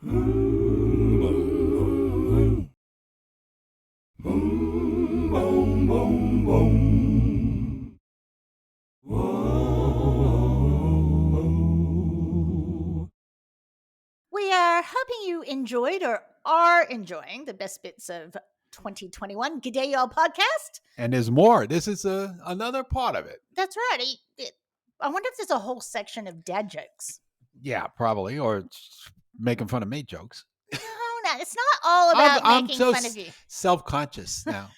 We are hoping you enjoyed or are enjoying the best bits of 2021 Gdayall podcast. And there's more. This is another part of it. That's right. I wonder if there's a whole section of dad jokes. Yeah, probably. Or making fun of me jokes. No, it's not all about making fun of you. Self-conscious now.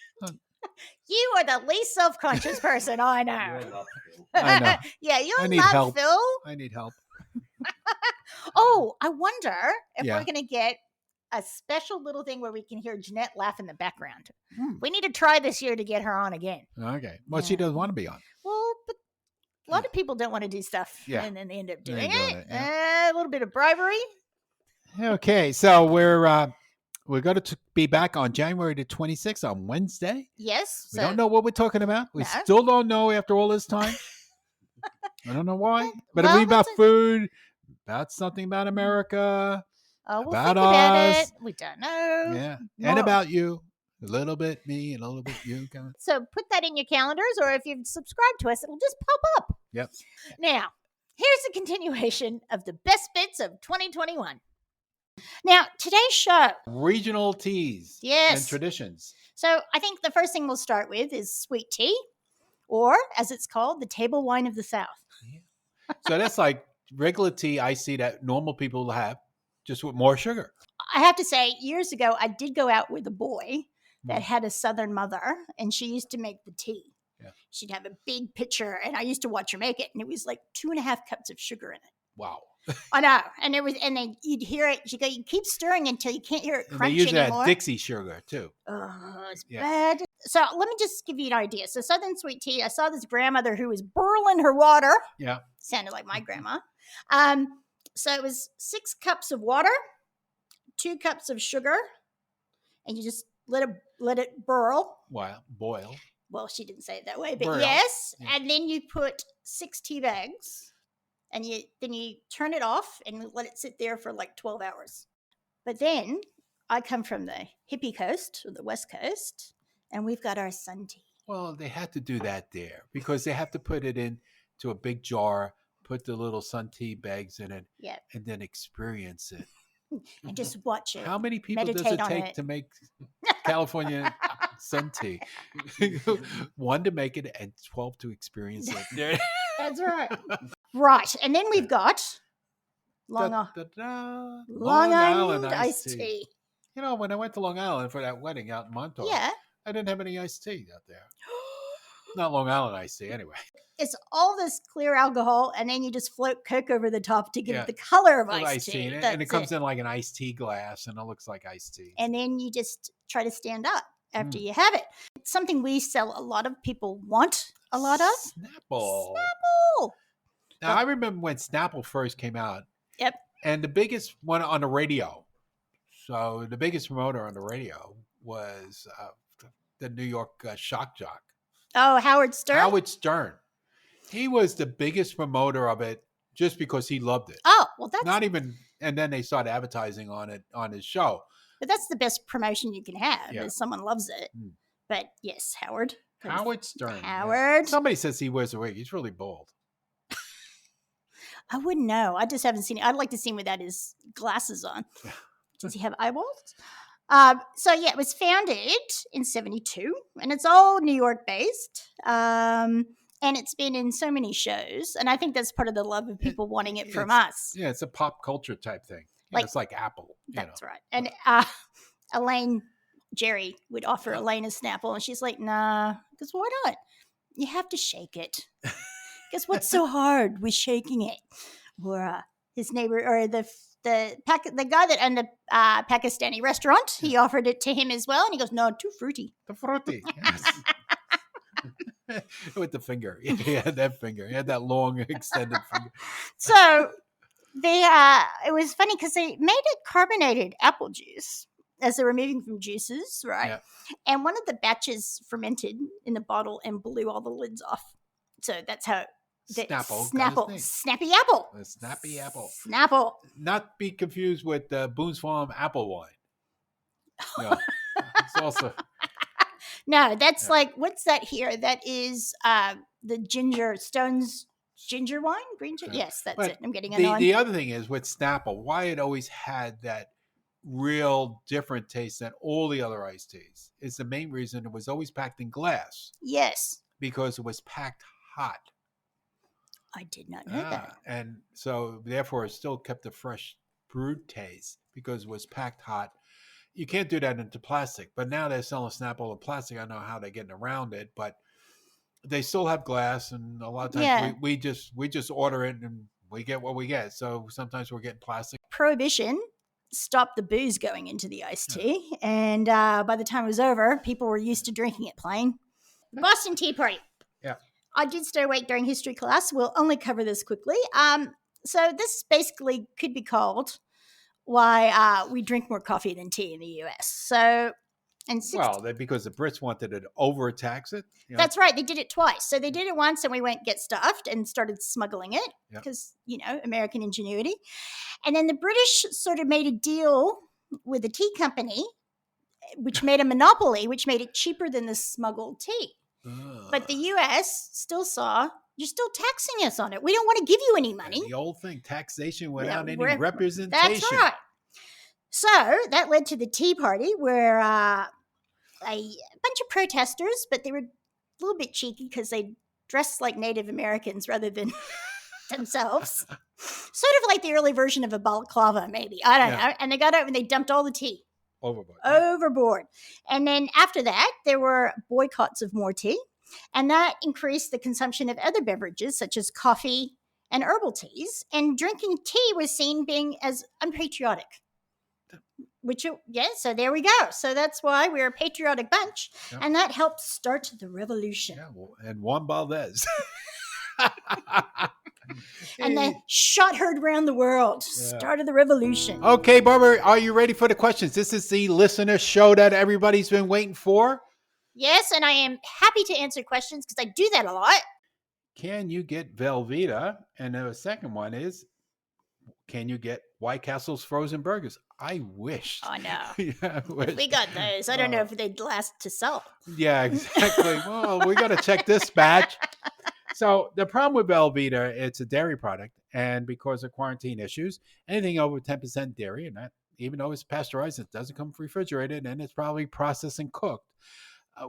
You are the least self-conscious person I know. I know. Yeah, you're I need not help. Phil. I need help. Oh, I wonder if Yeah. we're going to get a special little thing where we can hear Jeanette laugh in the background. Hmm. We need to try this year to get her on again. Okay. Well, she doesn't want to be on. Well, but a lot of people don't want to do stuff, and then they end up doing it. Yeah. A little bit of bribery. Okay, so we're going to be back on January the 26th on Wednesday. Yes. We don't know what we're talking about. We still don't know after all this time. I don't know why, but it'll be about food, about something about America. Oh, we'll about think about us. it. We don't know. Yeah, and about you. A little bit me, and a little bit you. So put that in your calendars, or if you've subscribed to us, it'll just pop up. Yep. Now, here's a continuation of the best bits of 2021. Now, today's show. Regional teas. Yes. And traditions. So I think the first thing we'll start with is sweet tea, or as it's called, the table wine of the South. Yeah. So that's like regular tea I see that normal people have, just with more sugar. I have to say, years ago, I did go out with a boy that had a Southern mother, and she used to make the tea. Yeah. She'd have a big pitcher, and I used to watch her make it, and it was like 2.5 cups of sugar in it. Wow. I know, and then you'd hear it. You keep stirring until you can't hear it crunch anymore. They use anymore. that Dixie sugar too. Oh, it's bad. So let me just give you an idea. So Southern sweet tea. I saw this grandmother who was boiling her water. Yeah, sounded like my grandma. So it was 6 cups of water, 2 cups of sugar, and you just let it boil. Wow, boil. Well, she didn't say it that way, but boil. yes. Yeah. And then you put 6 tea bags, and then you turn it off and let it sit there for like 12 hours. But then I come from the hippie coast or the West Coast, and we've got our sun tea. Well, they had to do that there because they have to put it into a big jar, put the little sun tea bags in it, and then experience it. And just watch it. How many people does it take to make California sun tea? 1 to make it and 12 to experience it. That's right. Right. And then we've got Long Island iced tea. You know, when I went to Long Island for that wedding out in Montauk, I didn't have any iced tea out there. Not Long Island iced tea, anyway. It's all this clear alcohol, and then you just float Coke over the top to give it the color of iced tea. And it comes in like an iced tea glass, and it looks like iced tea. And then you just try to stand up after you have it. It's something we sell a lot of people want a lot of. Snapple. Now, I remember when Snapple first came out. Yep. And the biggest one on the radio. So the biggest promoter on the radio was the New York shock jock. Oh, Howard Stern? Howard Stern. He was the biggest promoter of it just because he loved it. Oh, well, that's not even. And then they started advertising on it on his show. But that's the best promotion you can have is someone loves it. But yes, Howard. Howard Stern. Howard. Yeah. Somebody says he wears a wig. He's really bald. I wouldn't know. I just haven't seen it. I'd like to see him without his glasses on. Does he have eyeballs? So yeah, it was founded in 1972, and it's all New York based. And it's been in so many shows, and I think that's part of the love of people wanting it from us. Yeah, it's a pop culture type thing. It's like Apple. That's right. And Elaine Jerry would offer Elaine a Snapple, and she's like, "Nah," because why not? You have to shake it. Guess what's so hard with shaking it? Or his neighbor, or the guy that owned the Pakistani restaurant, he offered it to him as well, and he goes, "No, too fruity." The fruity, yes. With the finger, he had that finger. He had that long, extended finger. So it was funny because they made it carbonated apple juice as they were moving from juices, right? Yeah. And one of the batches fermented in the bottle and blew all the lids off. So that's how Snapple. Snappy apple. The snappy apple. Snapple. Not be confused with Boone's Farm apple wine. No, it's also. No, that's like, what's that here? That is the Stone's ginger wine? Green ginger? Yes, that's it. I'm getting annoyed. The other thing is with Snapple, why it always had that real different taste than all the other iced teas is the main reason it was always packed in glass. Yes. Because it was packed hot. I did not know that. And so, therefore, it still kept a fresh brewed taste because it was packed hot. You can't do that into plastic, but now they're selling Snapple in plastic. I don't know how they're getting around it, but they still have glass, and a lot of times we just order it and we get what we get. So sometimes we're getting plastic. Prohibition stopped the booze going into the iced tea, and by the time it was over, people were used to drinking it plain. The Boston Tea Party. Yeah. I did stay awake during history class. We'll only cover this quickly. So this basically could be called why we drink more coffee than tea in the U.S. So, because the Brits wanted to overtax it. You know? That's right. They did it twice. So they did it once, and we went get stuffed and started smuggling it because American ingenuity. And then the British sort of made a deal with a tea company, which made a monopoly, which made it cheaper than the smuggled tea. But the U.S. still saw, you're still taxing us on it. We don't want to give you any money. The old thing, taxation without any representation. That's right. So that led to the Tea Party, where a bunch of protesters, but they were a little bit cheeky because they dressed like Native Americans rather than themselves. Sort of like the early version of a balaclava, maybe. I don't know. And they got over and they dumped all the tea. Overboard. And then after that, there were boycotts of more tea, and that increased the consumption of other beverages such as coffee and herbal teas, and drinking tea was seen being as unpatriotic. So there we go. So that's why we're a patriotic bunch, and that helped start the revolution. Yeah, and Juan Valdez. And then shot heard around the world. Started the revolution. Okay, Barbara, are you ready for the questions? This is the listener show that everybody's been waiting for. Yes, and I am happy to answer questions because I do that a lot. Can you get Velveeta? And the second one is, can you get White Castle's frozen burgers? I wish. Oh, no. If we got those, I don't know if they'd last to sell. Yeah, exactly. Well, we got to check this batch. So the problem with Velveeta, it's a dairy product, and because of quarantine issues, anything over 10% dairy, and that, even though it's pasteurized, it doesn't come refrigerated, and it's probably processed and cooked.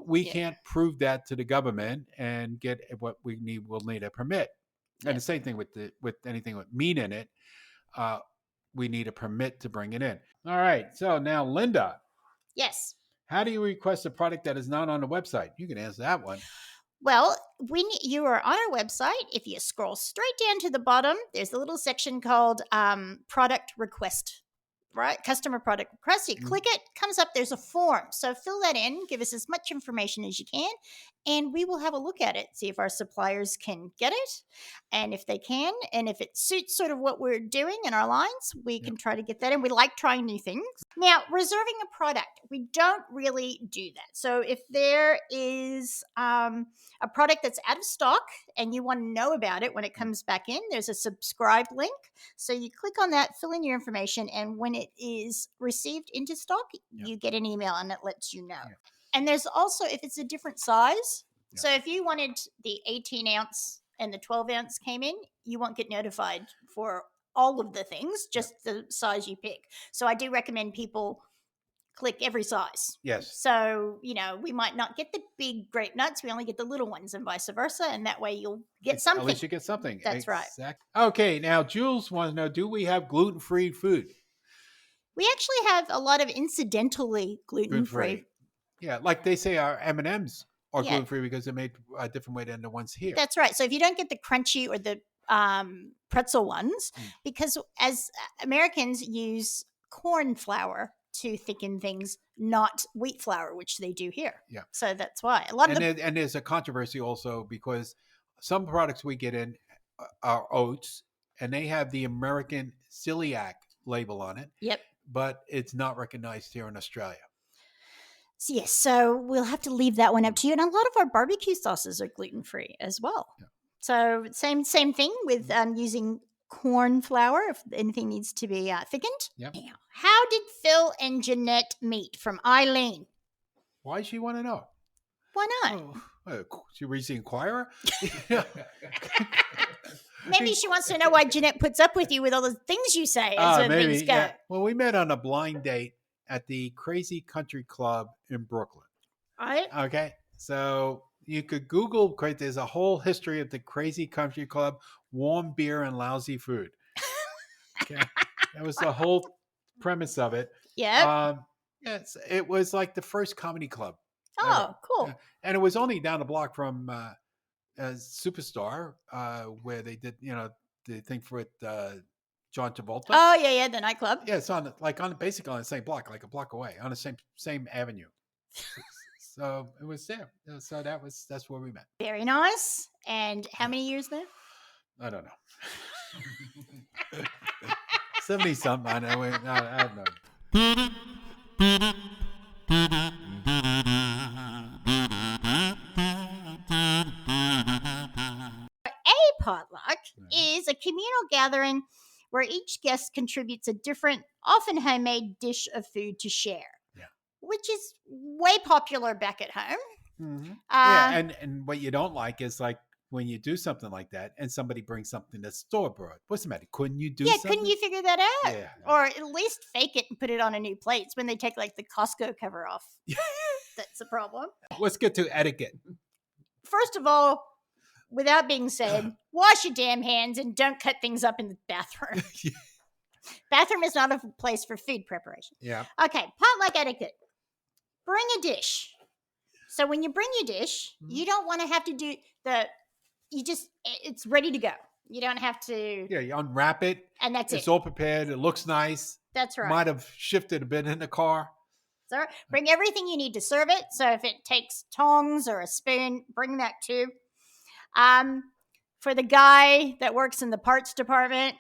We can't prove that to the government and get what we need. We'll need a permit. And the same thing with anything with meat in it. We need a permit to bring it in. All right. So now, Linda. Yes. How do you request a product that is not on the website? You can answer that one. Well, when you are on our website, if you scroll straight down to the bottom, there's a little section called product request, right? Customer product request. You click it, comes up, there's a form. So fill that in, give us as much information as you can, and we will have a look at it, see if our suppliers can get it, and if they can, and if it suits sort of what we're doing in our lines, we can try to get that in. We like trying new things. Now, reserving a product, we don't really do that. So if there is a product that's out of stock and you want to know about it when it comes back in, there's a subscribe link. So you click on that, fill in your information, and when it is received into stock, you get an email and it lets you know. Yeah. And there's also, if it's a different size, so if you wanted the 18 ounce and the 12 ounce came in, you won't get notified for all of the things, just the size you pick. So I do recommend people click every size. Yes. So, we might not get the big grape nuts. We only get the little ones and vice versa. And that way you'll get something. At least you get something. That's right. Okay. Now, Jules wants to know, do we have gluten-free food? We actually have a lot of incidentally gluten-free. Yeah. Like they say our M&Ms are gluten-free because they're made a different way than the ones here. That's right. So if you don't get the crunchy or the pretzel ones, because as Americans use corn flour to thicken things, not wheat flour, which they do here. Yeah. So that's why and there's a controversy also because some products we get in are oats, and they have the American celiac label on it. Yep. But it's not recognized here in Australia. So we'll have to leave that one up to you. And a lot of our barbecue sauces are gluten-free as well. Yeah. So same thing with using corn flour if anything needs to be thickened. Yep. Now, how did Phil and Jeanette meet? From Eileen. Why does she want to know? Why not? She reads the Inquirer? Maybe she wants to know why Jeanette puts up with you with all the things you say as things go. Yeah. Well, we met on a blind date at the Crazy Country Club in Brooklyn. Right? Okay. So you could Google, there's a whole history of the Crazy Country Club, warm beer and lousy food. Okay. That was the whole premise of it. Yeah. Yes, it was like the first comedy club. Oh, ever. cool. Yeah. And it was only down the block from Superstar, where they did, the thing for it, John Travolta. Oh, yeah, the nightclub. Yeah, it's basically on the same block, like a block away, on the same avenue. So it was there. So that's where we met. Very nice. And how many years there? I don't know. 70 something. I know. I don't know. A potluck is a communal gathering where each guest contributes a different, often homemade dish of food to share. Yeah. Which is way popular back at home. Mm-hmm. Yeah, and what you don't like is like when you do something like that and somebody brings something that's store bought. What's the matter? Couldn't you do something? Couldn't you figure that out? Yeah. Or at least fake it and put it on a new plate. It's when they take like the Costco cover off. That's the problem. Let's get to etiquette. First of all, without being said, wash your damn hands and don't cut things up in the bathroom. Yeah. Bathroom is not a place for food preparation. Yeah. Okay, potluck etiquette. Bring a dish. So when you bring your dish, you don't want to have to do it's ready to go. You don't have to. Yeah, you unwrap it. And that's It's all prepared. It looks nice. That's right. Might have shifted a bit in the car. So bring everything you need to serve it. So if it takes tongs or a spoon, bring that too. For the guy that works in the parts department,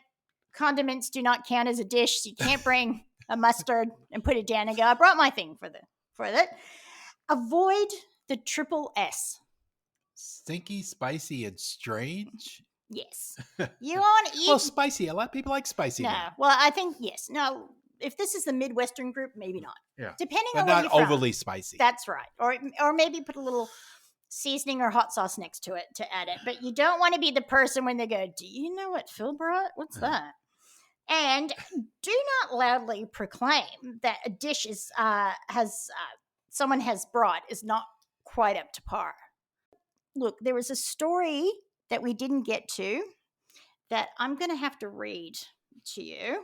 condiments do not count as a dish. So you can't bring a mustard and put it down and go, I brought my thing for that. Avoid the triple S. Stinky, spicy, and strange? Yes. You want to eat. Well, spicy. A lot of people like spicy. No. Now. Well, I think, yes. No, if this is the Midwestern group, maybe not. Yeah. Depending but on where not you're from. overly spicy. That's right. Or maybe put a little seasoning or hot sauce next to it to add it. But you don't want to be the person when they go, do you know what Phil brought? What's that? And do not loudly proclaim that a dish someone has brought is not quite up to par. Look, there was a story that we didn't get to that I'm going to have to read to you.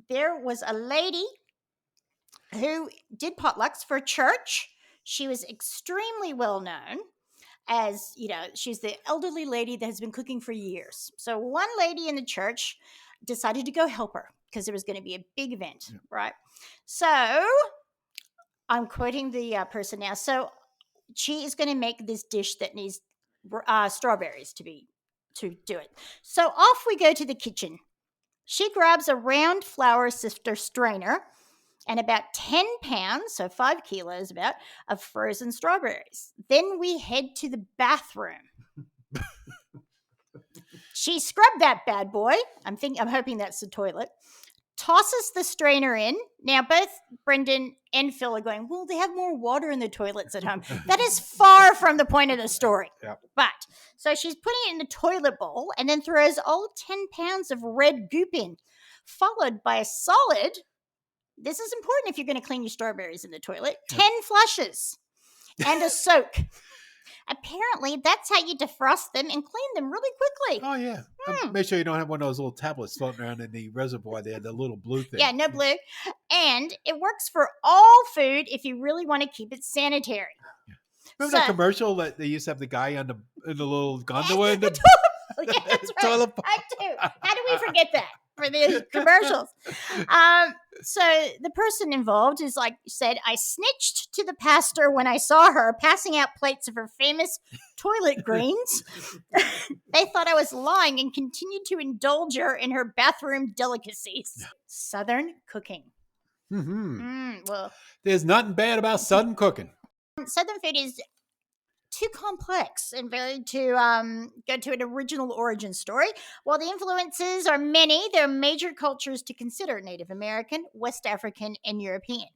There was a lady who did potlucks for church. She was extremely well known as, she's the elderly lady that has been cooking for years. So one lady in the church decided to go help her because it was going to be a big event, right? So I'm quoting the person now. So she is going to make this dish that needs strawberries to do it. So off we go to the kitchen. She grabs a round flour sifter strainer and about 10 pounds, so 5 kilos about, of frozen strawberries. Then we head to the bathroom. She scrubbed that bad boy. I'm hoping that's the toilet. Tosses the strainer in. Now, both Brendan and Phil are going, well, they have more water in the toilets at home. That is far from the point of the story. Yep. But, so she's putting it in the toilet bowl and then throws all 10 pounds of red goop in, followed by a solid, this is important if you're going to clean your strawberries in the toilet, 10 flushes and a soak. Apparently, that's how you defrost them and clean them really quickly. Oh, yeah. Make sure you don't have one of those little tablets floating around in the reservoir there, the little blue thing. Yeah, no blue. And it works for all food if you really want to keep it sanitary. Yeah. Remember that commercial that they used to have the guy in the little gondola? Yeah, that's right. Toilet bowl. I do. How do we forget that for the commercials? So the person involved said, I snitched to the pastor when I saw her passing out plates of her famous toilet greens. They thought I was lying and continued to indulge her in her bathroom delicacies. Southern cooking. Mm-hmm. Well, there's nothing bad about Southern cooking. Southern food is too complex and very to go to an original origin story. While the influences are many, there are major cultures to consider: Native American, West African, and European.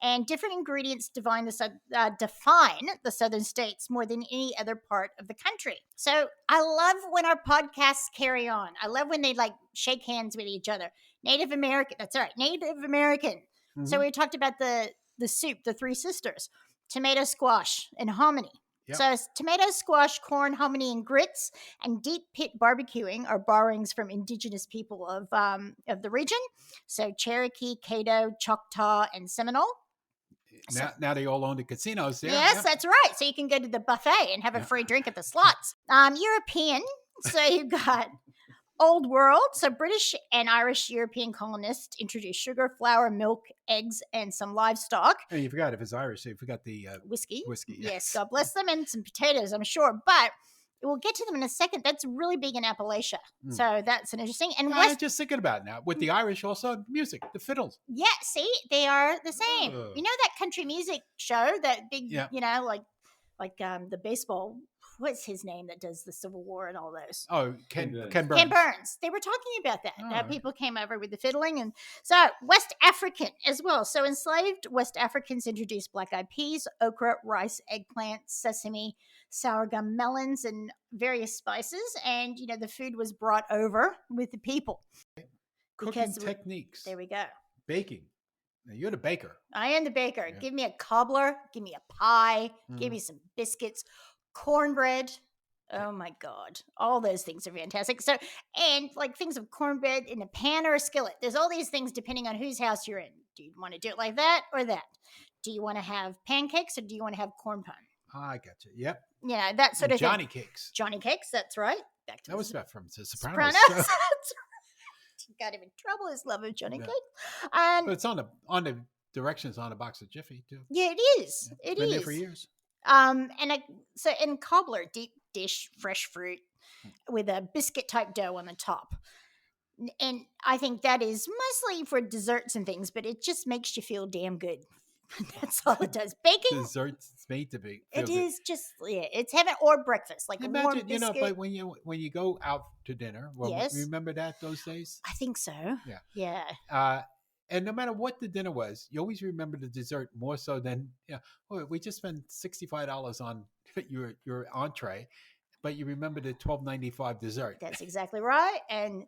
And different ingredients define the southern states more than any other part of the country. So I love when our podcasts carry on. I love when they like shake hands with each other. Native American, that's right, Native American. So we talked about the soup, the Three Sisters, tomato squash, and hominy. Yep. So it's tomato squash, corn, hominy, and grits, and deep pit barbecuing are borrowings from indigenous people of the region. So Cherokee, Caddo, Choctaw, and Seminole. Now they all own the casinos there. Yes, Yep. that's right. So you can go to the buffet and have a free drink at the slots. European. So you've got Old World. So British and Irish European colonists introduced sugar, flour, milk, eggs, and some livestock. And you forgot, if it's Irish, you forgot the Whiskey. Whiskey. Yes, God bless them, and some potatoes, I'm sure. But we'll get to them in a second. That's really big in Appalachia. So that's an interesting. And I was just thinking about it now. With the Irish, also music, the fiddles. Yeah, see, they are the same. You know that country music show, that big, you know, like the baseball. What's his name that does the Civil War and all those? Oh, Ken Burns. Ken Burns. They were talking about that. That people came over with the fiddling. And so West African as well. So enslaved West Africans introduced black-eyed peas, okra, rice, eggplant, sesame, sour gum melons, and various spices. And, you know, the food was brought over with the people. Cooking techniques. There we go. Baking. Now, you're the baker. I am the baker. Yeah. Give me a cobbler. Give me a pie. Give me some biscuits. Cornbread. Oh my God. All those things are fantastic. So, and like things of cornbread in a pan or a skillet. There's all these things depending on whose house you're in. Do you want to do it like that or that? Do you want to have pancakes or do you want to have corn pun? I got you. Yep. Yeah, that sort of Johnny thing. Cakes. Johnny Cakes, that's right. Back to that was about from The Sopranos. Got him in trouble, his love of Johnny Cakes. But it's on the directions on a box of Jiffy too. Yeah, it is. Yeah, it's been there for years. And cobbler, deep dish, fresh fruit with a biscuit type dough on the top. And I think that is mostly for desserts and things, but it just makes you feel damn good. That's all it does. Baking desserts, it's made to be. It is just it's heaven, or breakfast, like imagine, a warm biscuit. You know, but when you go out to dinner, yes, remember that those days? I think so. Yeah. And no matter what the dinner was, you always remember the dessert more so than we just spent $65 on your entree, but you remember the $12.95 dessert. That's exactly right. And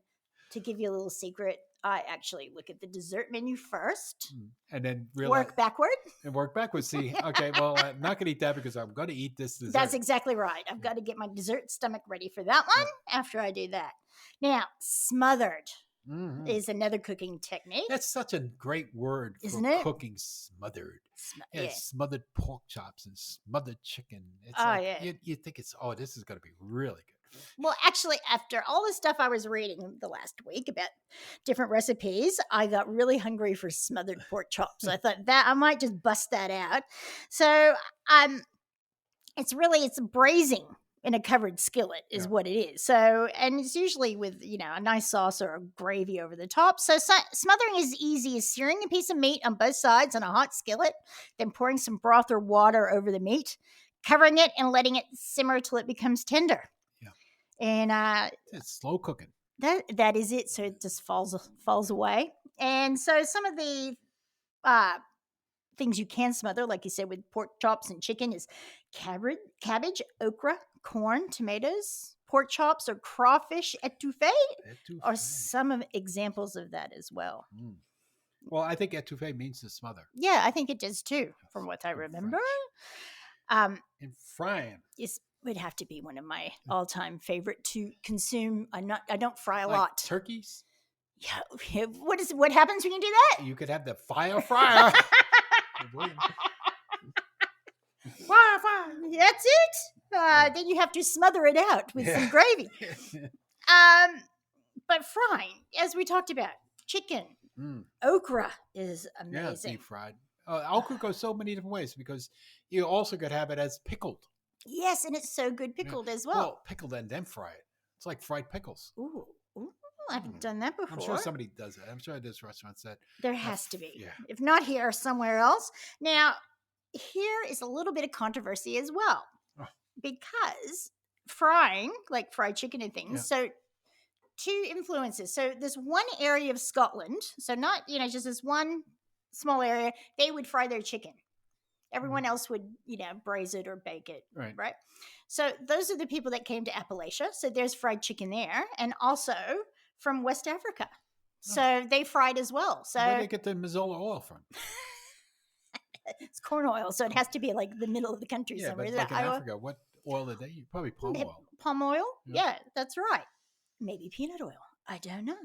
to give you a little secret, I actually look at the dessert menu first, and then work backward. See, okay, well, I'm not going to eat that because I'm going to eat this dessert. That's exactly right. I've got to get my dessert stomach ready for that one after I do that. Now, smothered is another cooking technique. That's such a great word, isn't it? Cooking smothered. Smothered pork chops and smothered chicken. It's you think this is going to be really good. Well, actually, after all the stuff I was reading the last week about different recipes, I got really hungry for smothered pork chops. I thought that I might just bust that out. So it's braising in a covered skillet is what it is. So, and it's usually with, a nice sauce or a gravy over the top. So smothering is easy as searing a piece of meat on both sides on a hot skillet, then pouring some broth or water over the meat, covering it and letting it simmer till it becomes tender. And it's slow cooking. That is it. So it just falls away. And so some of the things you can smother, like you said, with pork chops and chicken is cabbage, okra, corn, tomatoes, pork chops, or crawfish etouffee are some of examples of that as well. Well, I think etouffee means to smother. Yeah, I think it does too, from what I remember. And frying. Would have to be one of my all-time favorite to consume. I don't fry a like lot. Turkeys? Yeah. What happens when you do that? You could have the fire fryer. Fire. That's it. Then you have to smother it out with some gravy. But frying, as we talked about, chicken, okra is amazing. Yeah, deep fried. Okra goes so many different ways because you also could have it as pickled. Yes, and it's so good pickled as well. Well, pickled and then fry it. It's like fried pickles. Ooh, I haven't done that before. I'm sure somebody does it. I'm sure this restaurant said. There has to be. Yeah. If not here, somewhere else. Now, here is a little bit of controversy as well. because frying, like fried chicken and things. Yeah. So two influences. So this one area of Scotland, so not, just this one small area, they would fry their chicken. Everyone else would, braise it or bake it. Right. So those are the people that came to Appalachia. So there's fried chicken there. And also from West Africa. So they fried as well. So where do they get the Mazola oil from? it's corn oil. So it has to be like the middle of the country somewhere. But like in Africa, what oil did they use? Probably palm oil. Palm oil? Yeah, that's right. Maybe peanut oil. I don't know.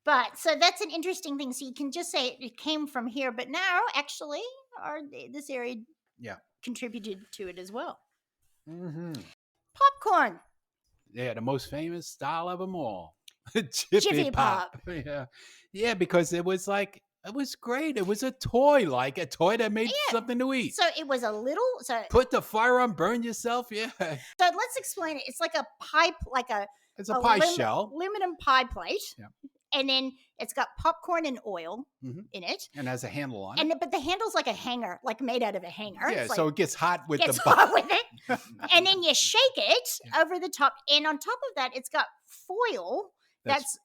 But so that's an interesting thing. So you can just say it came from here, but now actually this area contributed to it as well. Mm-hmm. Popcorn. Yeah, the most famous style of them all. Jiffy Pop. Yeah, because it was great. It was a toy that made something to eat. So it was put the fire on, burn yourself. Yeah. So let's explain it. It's like a pipe, it's a pie shell, aluminum pie plate. Yeah. And then it's got popcorn and oil in it. And has a handle on it. But the handle's like a hanger, like made out of a hanger. Yeah, so it gets hot with hot with it. And then you shake it over the top. And on top of that, it's got foil that's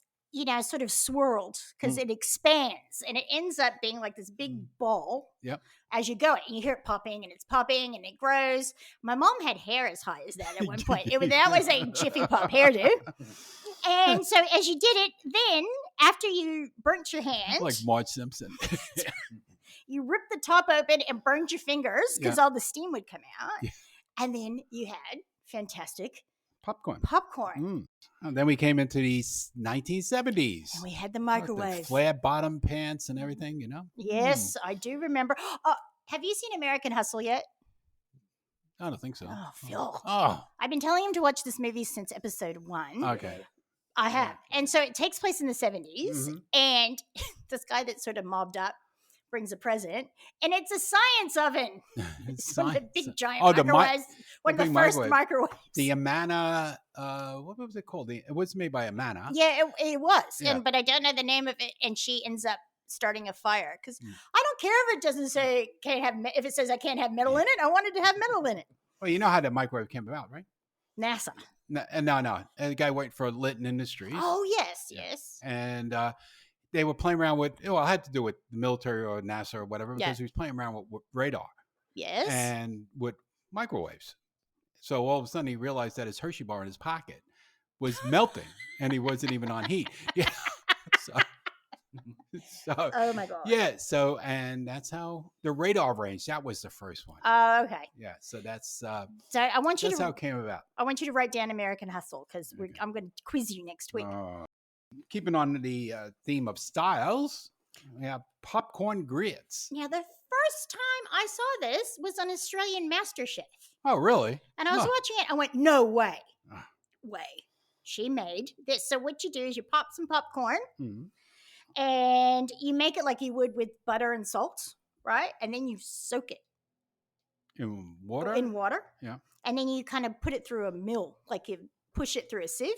sort of swirled because it expands. And it ends up being like this big ball as you go. And you hear it popping and it's popping and it grows. My mom had hair as high as that at one point. That was a Jiffy Pop hairdo. And so as you did it, then after you burnt your hand, like Marge Simpson, you ripped the top open and burned your fingers because all the steam would come out. Yeah. And then you had fantastic popcorn. And then we came into these 1970s. And we had the microwave. The flat bottom pants and everything, Yes, I do remember. Have you seen American Hustle yet? I don't think so. Oh, Phil. Oh. I've been telling him to watch this movie since episode 1. Okay. I have. And so it takes place in the 70s. And this guy that's sort of mobbed up brings a present. And it's a science oven. It's one of the big giant microwaves. One of the first microwaves. The Amana, what was it called? It was made by Amana. Yeah, it was. Yeah. But I don't know the name of it. And she ends up starting a fire. Because I don't care if it doesn't say if it says I can't have metal in it. I wanted to have metal in it. Well, you know how the microwave came about, right? NASA. No. And the guy worked for Litton Industries. Oh, yes. And they were playing around with, it had to do with the military or NASA or whatever, because he was playing around with radar. Yes. And with microwaves. So all of a sudden he realized that his Hershey bar in his pocket was melting and he wasn't even on heat. Yeah. So, oh my God. Yeah. So, and that's how the radar range, that was the first one. Oh, okay. Yeah. So that's, so I want you that's how it came about. I want you to write down American Hustle because I'm going to quiz you next week. Keeping on the theme of styles, we have popcorn grits. Now, the first time I saw this was on Australian MasterChef. Oh, really? And I was watching it. I went, no way. She made this. So what you do is you pop some popcorn. And you make it like you would with butter and salt, right? And then you soak it. In water? In water. Yeah. And then you kind of put it through a mill, like you push it through a sieve.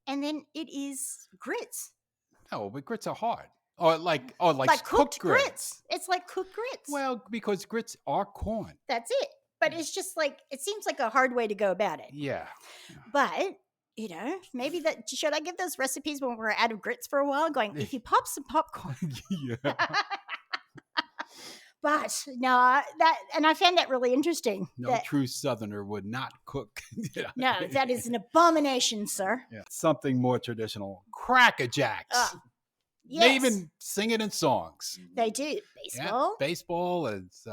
And then it is grits. Oh, but grits are hard. Or like cooked grits. It's like cooked grits. Well, because grits are corn. That's it. But it's just it seems like a hard way to go about it. Yeah. But maybe should I give those recipes when we're out of grits for a while? Going, if you pop some popcorn. Yeah. But no, and I found that really interesting. No true Southerner would not cook. No, that is an abomination, sir. Yeah. Something more traditional. Cracker Jacks. Yes. They even sing it in songs. They do. Baseball. Yeah, baseball is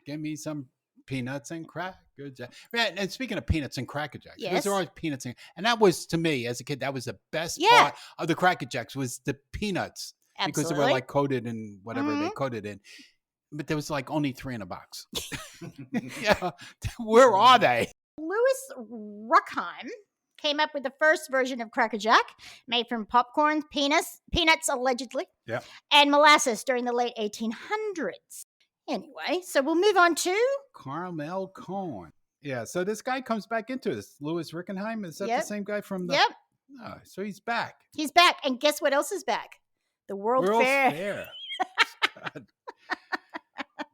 give me some peanuts and Cracker Jacks. Right, and speaking of peanuts and Cracker Jacks, because there are peanuts and that was, to me as a kid, that was the best part of the Cracker Jacks was the peanuts. Absolutely. Because they were coated in whatever they coated in. But there was only 3 in a box. Yeah. Where are they? Louis Ruckheim came up with the first version of Cracker Jack, made from popcorn, peanuts allegedly, and molasses during the late 1800s. Anyway, so we'll move on to caramel corn. Yeah, so this guy comes back into this. Louis Ruckheim, is that the same guy from the... Yep. Oh, so he's back. He's back, and guess what else is back? The World Fair.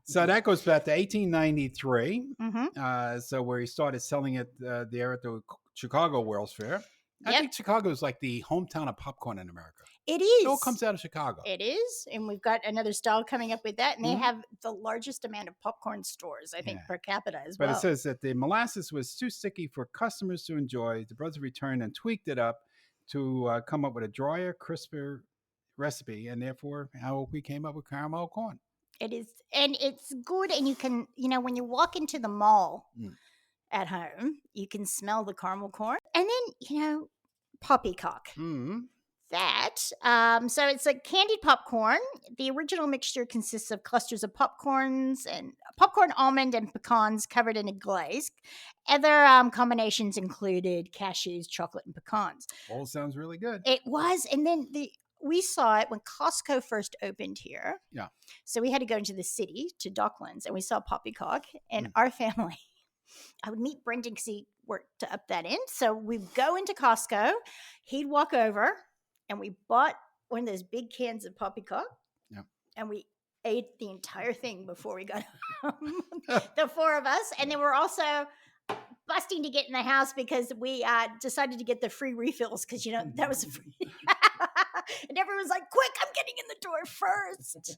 So that goes back to 1893. Mm-hmm. So where he started selling it there at the Chicago World's Fair. I Yep. think Chicago is like the hometown of popcorn in America. It It all is. comes out of Chicago. It is, and we've got another style coming up with that, and they Mhm. have the largest amount of popcorn stores, I think, Yeah. per capita as But well. it says that the molasses was too sticky for customers to enjoy. The brothers returned and tweaked it up to come up with a drier, crisper recipe, and therefore how we came up with caramel corn. It is, and it's good, and you can, when you walk into the mall Mm. at home, you can smell the caramel corn, and then poppycock. Mm. That so it's like candied popcorn. The original mixture consists of clusters of popcorns and popcorn, almond, and pecans covered in a glaze. Other combinations included cashews, chocolate, and pecans. All sounds really good. It was, and then we saw it when Costco first opened here. Yeah. So we had to go into the city to Docklands, and we saw poppycock, and Mm. our family. I would meet Brendan because he worked to up that in. So we'd go into Costco. He'd walk over, and we bought one of those big cans of poppycock. Yeah. And we ate the entire thing before we got home. The four of us. And then we're also busting to get in the house because we decided to get the free refills because, that was free. And everyone's like, quick, I'm getting in the door first.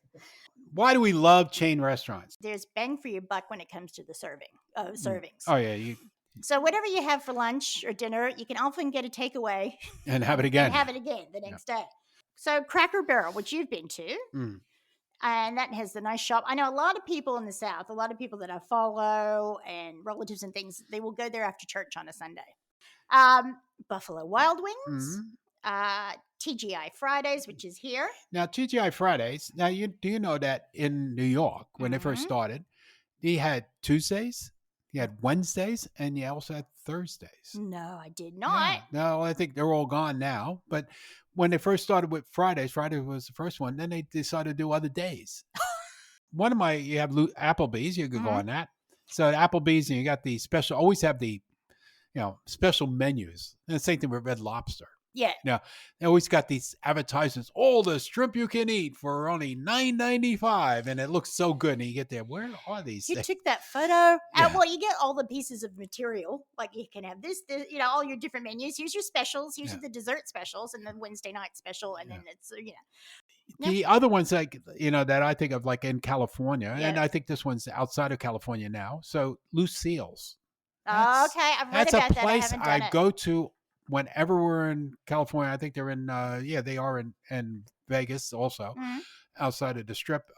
Why do we love chain restaurants? There's bang for your buck when it comes to the servings. Oh yeah, So whatever you have for lunch or dinner, you can often get a takeaway and have it again. and have it again the next day. So Cracker Barrel, which you've been to, and that has the nice shop. I know a lot of people in the South, a lot of people that I follow and relatives and things, they will go there after church on a Sunday. Buffalo Wild Wings, TGI Fridays, which is here. Now TGI Fridays. Now do you know that in New York when they first started, he had Tuesdays, he had Wednesdays, and he also had Thursdays. No, I did not. Yeah. No, I think they're all gone now. But when they first started with Fridays, Friday was the first one. Then they decided to do other days. You have Applebee's, you could go on that. So at Applebee's, and you got the special, always have the, special menus. And the same thing with Red Lobster. Yeah. Now, they always got these advertisements, all the shrimp you can eat for only $9.95. And it looks so good. And you get there, where are these You things? took that photo. Yeah. Well, you get all the pieces of material. Like you can have this, all your different menus. Here's your specials. Here's the dessert specials, and then Wednesday night special, and then it's The other ones that I think of, like in California, Yes. and I think this one's outside of California now. So Lucille's. Okay, I've read That's about a that. I place haven't I done it. go to whenever we're in California. I think they're in they are in Vegas also, outside of the Strip.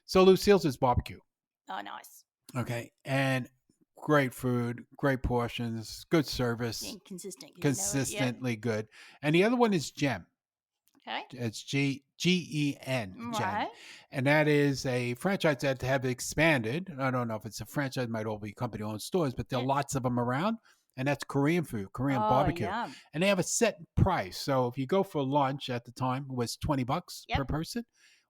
So Lucille's is barbecue. Oh, nice. Okay, and great food, great portions, good service, Being consistent. consistently good. And the other one is Gem. Okay. It's GEN, Gem. Right. And that is a franchise that have expanded. I don't know if it's a franchise, might all be company-owned stores, but there are lots of them around. And that's Korean food, Korean barbecue. Yum. And they have a set price. So if you go for lunch at the time, it was $20 per person.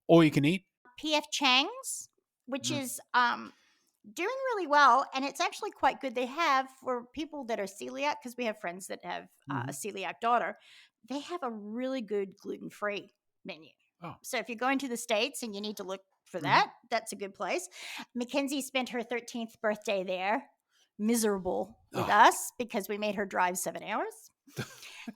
All you can eat. PF Chang's, which is doing really well, and it's actually quite good. They have, for people that are celiac, because we have friends that have a celiac daughter, they have a really good gluten-free menu. Oh. So if you're going to the States and you need to look for that, that's a good place. Mackenzie spent her 13th birthday there, miserable with us because we made her drive 7 hours.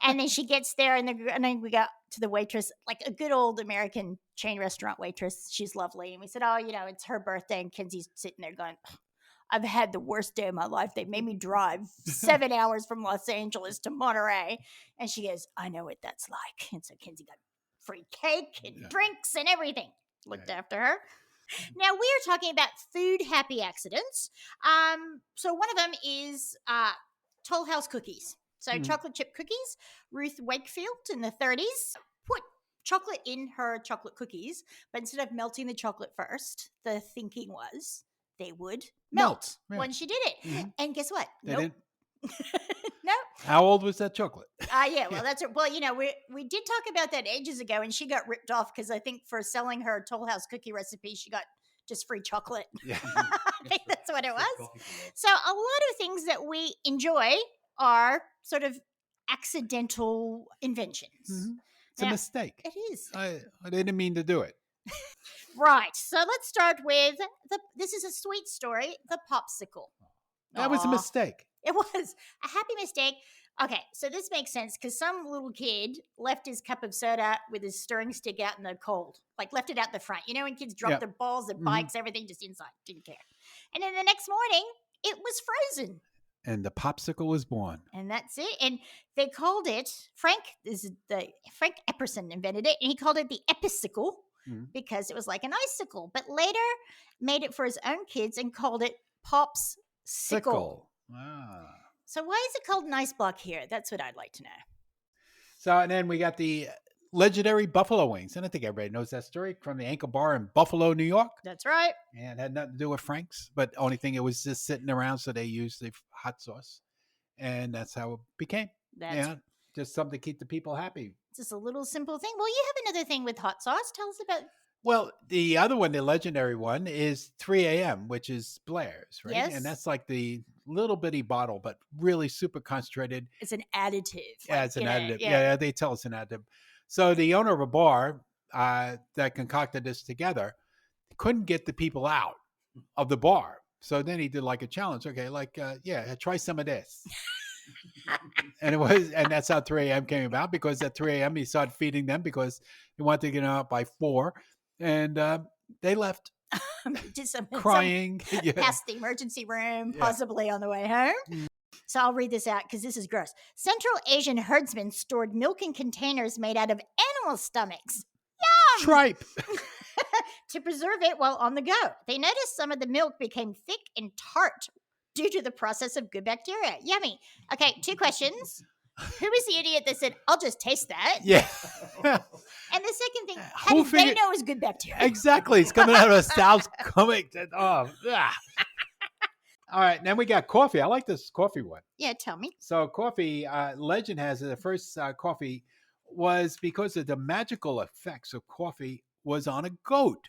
And then she gets there, and then we got to the waitress, like a good old American chain restaurant waitress. She's lovely. And we said, it's her birthday. And Kenzie's sitting there going, I've had the worst day of my life. They made me drive 7 hours from Los Angeles to Monterey. And she goes, I know what that's like. And so Kenzie got free cake and drinks and everything. Looked after her. Now, we are talking about food happy accidents. So one of them is Toll House cookies. So chocolate chip cookies. Ruth Wakefield in the 30s put chocolate in her chocolate cookies, but instead of melting the chocolate first, the thinking was they would melt when she did it. And guess what? Nope. Nope. How old was that chocolate? Yeah, well, that's it. Well, we did talk about that ages ago, and she got ripped off because I think for selling her Toll House cookie recipe, she got just free chocolate. Yeah. I think that's what it was. So a lot of things that we enjoy are sort of accidental inventions. It's a mistake. It is. I didn't mean to do it. Right. So let's start with this is a sweet story, the popsicle. That was a Aw. mistake. It was a happy mistake. Okay, so this makes sense because some little kid left his cup of soda with his stirring stick out in the cold, like left it out the front. You know, when kids drop Yep. their balls, their Mhm. bikes, everything just inside, didn't care. And then the next morning, it was frozen. And the popsicle was born. And that's it. And they called it Frank Epperson invented it, and he called it the Epicicle Mhm. because it was like an icicle. But later made it for his own kids and called it Pop's Sickle. Ah. So why is it called an ice block here? That's what I'd like to know. So, and then we got the legendary buffalo wings. And I think everybody knows that story from the Ankle Bar in Buffalo, New York. That's right. And it had nothing to do with Frank's, but only thing, it was just sitting around, so they used the hot sauce. And that's how it became. That's just something to keep the people happy. just a little simple thing. Well, you have another thing with hot sauce. Tell us about. Well, the other one, the legendary one, is 3 a.m., which is Blair's, right? Yes. And that's like the little bitty bottle, but really super concentrated. It's an additive. Yeah, it's an additive. Yeah, they tell us an additive. So the owner of a bar that concocted this together couldn't get the people out of the bar. So then he did like a challenge. Okay, like, try some of this. And that's how 3 a.m. came about, because at 3 a.m. he started feeding them because he wanted to get out by 4. And they left Just crying. Past the emergency room, Yeah. possibly on the way home. So I'll read this out because this is gross. Central Asian herdsmen stored milk in containers made out of animal stomachs. Yum! Tripe. To preserve it while on the go. They noticed some of the milk became thick and tart due to the process of good bacteria. Yummy. Okay, 2 questions. Who was the idiot that said, I'll just taste that? Yeah. And the second thing, how Who did they figured- know it was good bacteria? Exactly. It's coming out of a South comic. All right. Then we got coffee. I like this coffee one. Yeah, tell me. So coffee, legend has it, the first coffee was because of the magical effects of coffee was on a goat.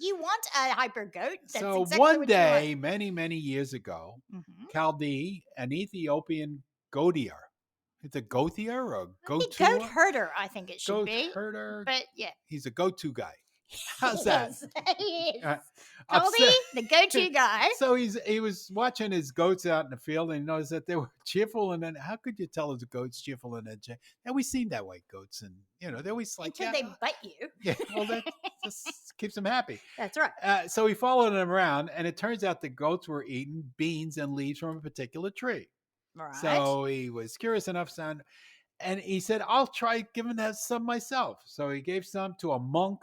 You want a hyper goat? That's So exactly one what you want. day, many, many years ago, Mhm. Chaldee, an Ethiopian goatier. It's a goathier or a The goat goat herder, I think it should Goat be. herder. But yeah. He's a go-to guy. How's that? He is. Uh, Colby, upset- the go-to guy. So he was watching his goats out in the field, and he noticed that they were cheerful. And then, how could you tell as a goat's cheerful and then? And we seen that way goats, and they always like Until they bite you. Yeah, well, that just keeps them happy. That's right. So he followed them around, and it turns out the goats were eating beans and leaves from a particular tree. Right. So he was curious enough, and he said, "I'll try giving that some myself." So he gave some to a monk.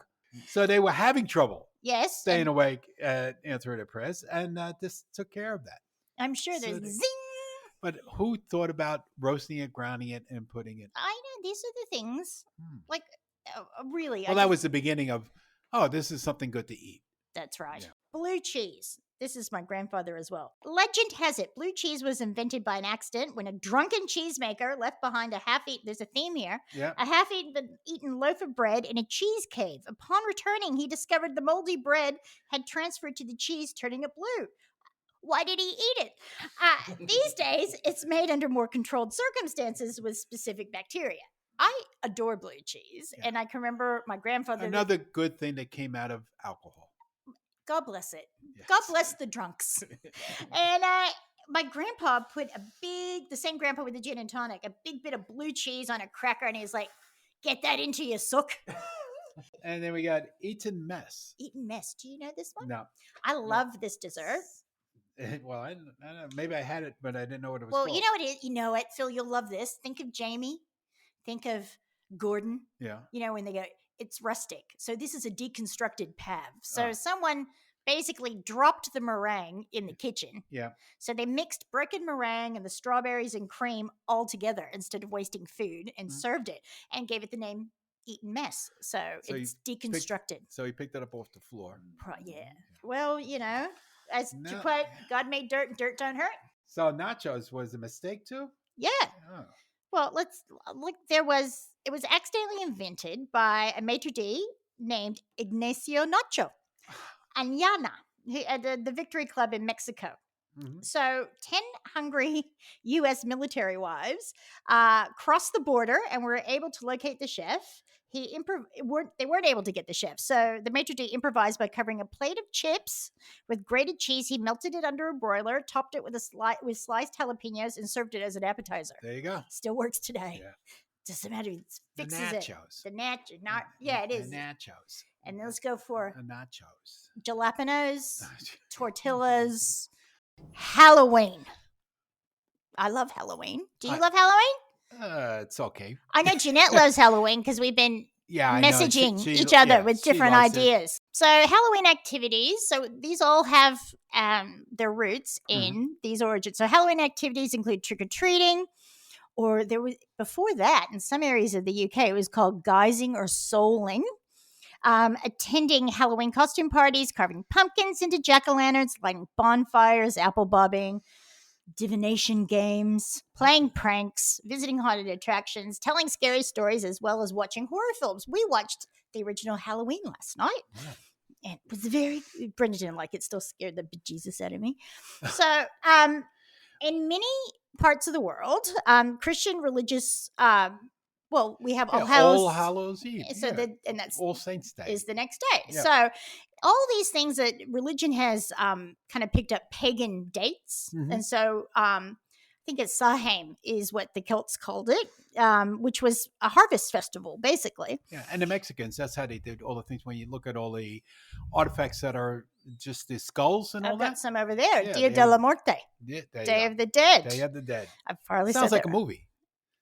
So they were having trouble Yes. staying and awake, answering their prayers, and this took care of that. I'm sure there's So they- zing. But who thought about roasting it, grounding it, and putting it? I know these are the things. Hmm. Like, really. Well, that was the beginning of, this is something good to eat. That's right. Yeah. Blue cheese. This is my grandfather as well. Legend has it, blue cheese was invented by an accident when a drunken cheesemaker left behind a half-eaten, there's a theme here, Yeah. a half-eaten loaf of bread in a cheese cave. Upon returning, he discovered the moldy bread had transferred to the cheese, turning it blue. Why did he eat it? These days, it's made under more controlled circumstances with specific bacteria. I adore blue cheese, Yeah. and I can remember my grandfather. Another good thing that came out of alcohol. God bless it. Yes. God bless the drunks. And my grandpa put the same grandpa with the gin and tonic, a big bit of blue cheese on a cracker, and he's like, get that into your sook. And then we got Eton Mess. Eaten mess. Do you know this one? No. I love this dessert. Well, I don't know. Maybe I had it, but I didn't know what it was Well, called. you know what it is. You know it. Phil, you'll love this. Think of Jamie. Think of Gordon. Yeah. When they go, it's rustic. So this is a deconstructed pav. So Oh. someone basically dropped the meringue in the kitchen. Yeah. So they mixed broken meringue and the strawberries and cream all together instead of wasting food and served it and gave it the name Eaten Mess. So So you it's deconstructed. So he picked it up off the floor. Yeah. Well, as to No. quote, God made dirt and dirt don't hurt. So nachos was a mistake too? Yeah. Oh. Well, let's look. It was accidentally invented by a maitre d' named Ignacio Nacho Añana at the Victory Club in Mexico. Mhm. So 10 hungry U.S. military wives crossed the border and were able to locate the chef. they weren't able to get the chef. So the maitre d' improvised by covering a plate of chips with grated cheese. He melted it under a broiler, topped it with with sliced jalapenos, and served it as an appetizer. There you go. Still works today. Yeah. Doesn't matter. It fixes The it. nachos. The nacho. Not yeah, it is. The nachos. And let's go for The nachos. jalapenos, tortillas, Halloween. I love Halloween. Do you love Halloween? It's okay. I know Jeanette loves Halloween because we've been messaging each other with different ideas. So Halloween activities. So these all have their roots in these origins. So Halloween activities include trick-or-treating, or there was before that in some areas of the UK it was called guising or souling. Attending Halloween costume parties, carving pumpkins into jack-o'-lanterns, lighting bonfires, apple bobbing, divination games, playing pranks, visiting haunted attractions, telling scary stories, as well as watching horror films. We watched the original Halloween last night. And it was Brenda didn't like it, still scared the bejesus out of me. So, in many parts of the world, Christian religious, we have All Hallows Eve. So and that's All Saints Day is the next day. Yeah. So all these things that religion has kind of picked up pagan dates, and so I think it's Samhain is what the Celts called it, which was a harvest festival, basically. Yeah, and the Mexicans, that's how they did all the things. When you look at all the artifacts that are just the skulls and all that. I've got some over there. Yeah, Dia de la Muerte. Day of the Dead. Day of the Dead. I've probably sounds like a movie.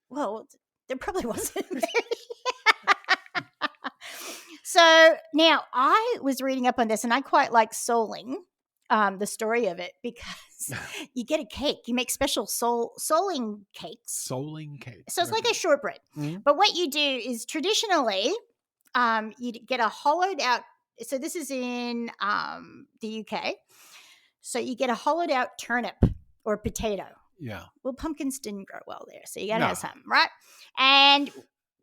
Well, there probably wasn't. So now I was reading up on this, and I quite like souling, the story of it, because you get a cake. You make special souling cakes. Souling cakes. So it's like a shortbread. But what you do is traditionally, you get a hollowed out. So this is in the UK. So you get a hollowed out turnip or potato. Yeah. Well, pumpkins didn't grow well there, so you got to have some, right? And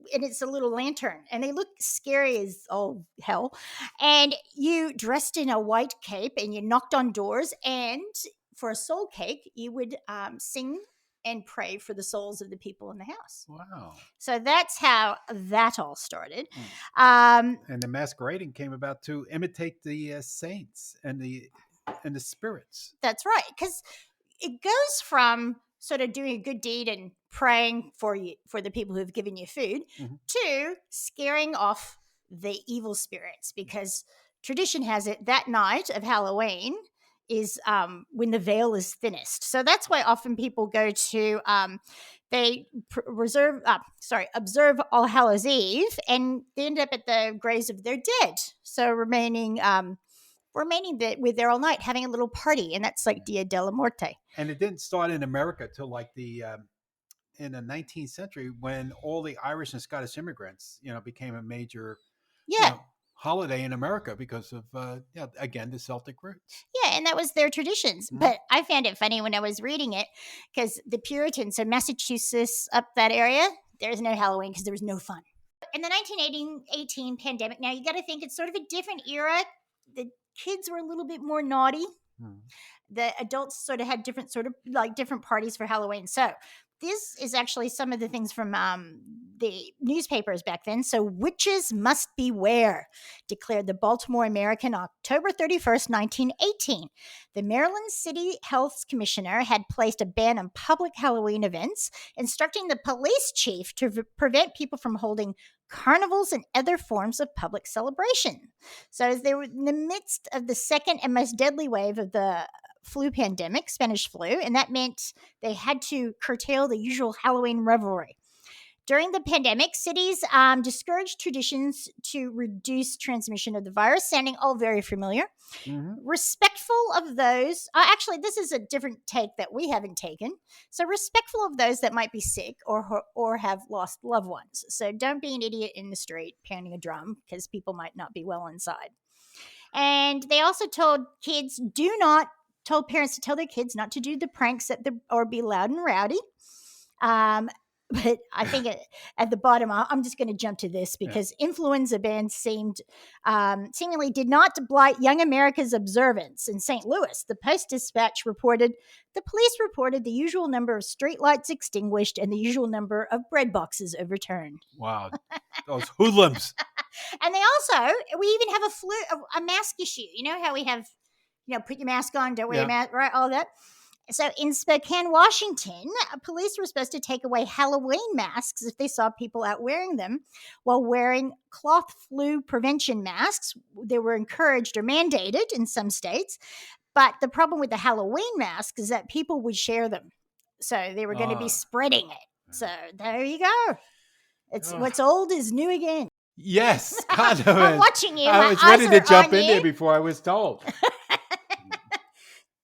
it's a little lantern, and they look scary as all hell. And you dressed in a white cape, and you knocked on doors, and for a soul cake, you would sing and pray for the souls of the people in the house. Wow. So that's how that all started. And the masquerading came about to imitate the saints and the spirits. That's right, because it goes from sort of doing a good deed and praying for the people who have given you food to scaring off the evil spirits, because tradition has it that night of Halloween is when the veil is thinnest. So that's why often people go to observe All Hallows Eve, and they end up at the graves of their dead. So remaining with there all night, having a little party, and that's like Dia de la Muerte. And it didn't start in America till like in the 19th century, when all the Irish and Scottish immigrants, became a major holiday in America because of again the Celtic roots. Yeah, and that was their traditions. But I found it funny when I was reading it, because the Puritans, so Massachusetts up that area, there's no Halloween because there was no fun. In the 1918 pandemic, now you got to think it's sort of a different era. The kids were a little bit more naughty. The adults sort of had different parties for Halloween. So this is actually some of the things from the newspapers back then. So witches must beware, declared the Baltimore American October 31st, 1918. The Maryland City Health Commissioner had placed a ban on public Halloween events, instructing the police chief to prevent people from holding carnivals and other forms of public celebration. So as they were in the midst of the second and most deadly wave of the flu pandemic, Spanish flu, and that meant they had to curtail the usual Halloween revelry. During the pandemic, cities discouraged traditions to reduce transmission of the virus, sounding all very familiar. Respectful of those, actually, this is a different take that we haven't taken. So respectful of those that might be sick or have lost loved ones. So don't be an idiot in the street pounding a drum, because people might not be well inside. And they also told parents to tell their kids not to do the pranks or be loud and rowdy. But I think at the bottom, I'm just going to jump to this because influenza bans seemingly did not blight young America's observance. In St. Louis, the Post-Dispatch reported the police reported the usual number of streetlights extinguished and the usual number of bread boxes overturned. Wow, those hoodlums. And we even have a mask issue. You know how we have, put your mask on, don't wear your mask, right? All that. So in Spokane, Washington, police were supposed to take away Halloween masks if they saw people out wearing them, while wearing cloth flu prevention masks. They were encouraged or mandated in some states. But the problem with the Halloween masks is that people would share them. So they were going to be spreading it. So there you go. It's what's old is new again. Yes. I'm watching you. I was ready to jump in there before I was told.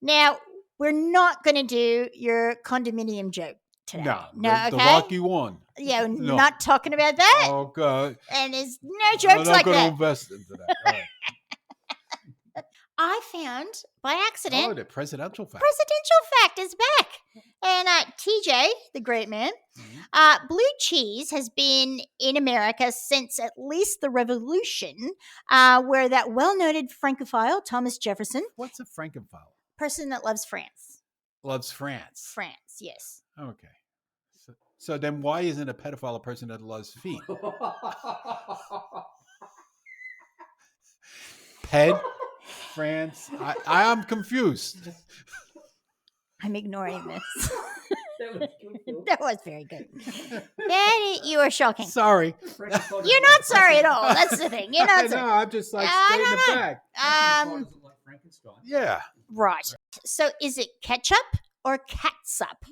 Now, we're not going to do your condominium joke today. No, okay? The lucky one. Yeah, not talking about that. Oh, God. And there's no jokes like that. I'm not going to invest into that. All right. I found by accident. Oh, the presidential fact. Presidential fact is back. And TJ, the great man, blue cheese has been in America since at least the Revolution, where that well-noted Francophile, Thomas Jefferson. What's a Francophile? Person that loves France. Loves France. France, yes. Okay. So then why isn't a pedophile a person that loves feet? Ped, France. I am confused. I'm ignoring this. That was very good. You are shocking. Sorry. You're not sorry at all. That's the thing. You're not sorry. No, I'm just like stating the fact. Yeah. Right. So is it ketchup or catsup?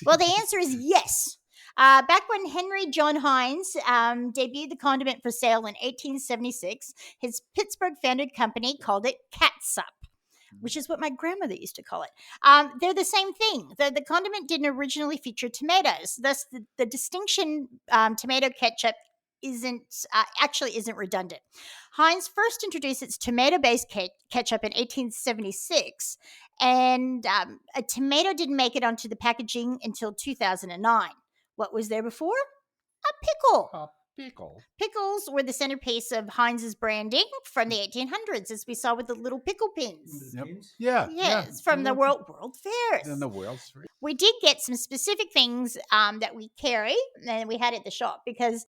Well, the answer is yes. Back when Henry John Heinz debuted the condiment for sale in 1876, his Pittsburgh-founded company called it catsup, which is what my grandmother used to call it. They're the same thing. The condiment didn't originally feature tomatoes. Thus, the distinction tomato ketchup isn't redundant. Heinz first introduced its tomato-based ketchup in 1876, and a tomato didn't make it onto the packaging until 2009. What was there before? A pickle. A pickle. Pickles were the centerpiece of Heinz's branding from the 1800s, as we saw with the little pickle pins. Yep. Yeah. Yes, from the World Fairs. And the World's Fair. We did get some specific things that we carry, and we had at the shop, because